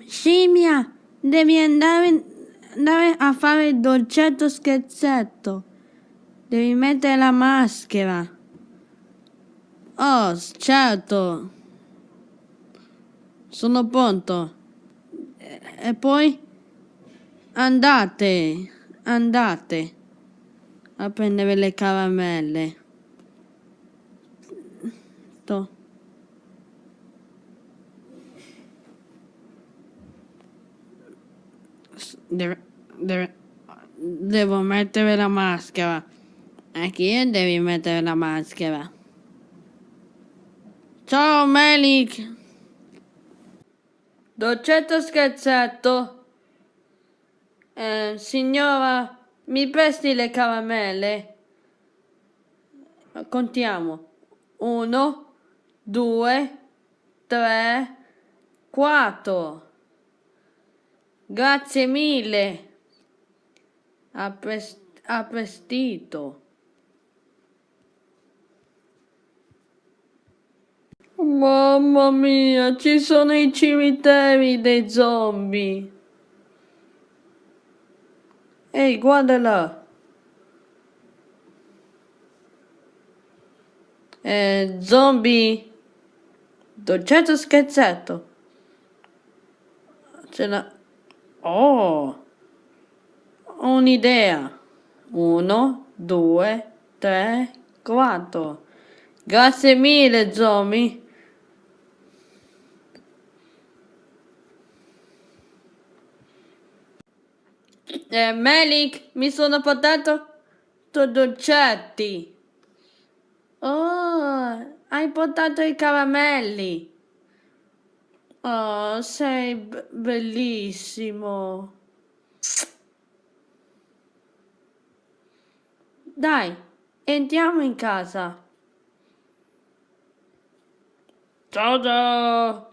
Scimmia, devi andare a fare il dolcetto scherzetto. Devi mettere la maschera. Oh, certo. Sono pronto. E poi andate a prendere le caramelle. Devo mettere la maschera. Anche devi mettere la maschera. Ciao Melik. Dolcetto scherzetto. Signora, mi presti le caramelle? Contiamo. 1, 2, 3, 4. Grazie mille. A prestito. Mamma mia, ci sono i cimiteri dei zombie. Ehi, guarda là. Zombie. Dolcetto scherzetto. Ce l'ha. Oh, ho un'idea. 1, 2, 3, 4. Grazie mille, zombie. Melik, mi sono portato dolcetti. Oh, hai portato i caramelli. Oh, sei bellissimo. Dai, entriamo in casa. Ciao ciao.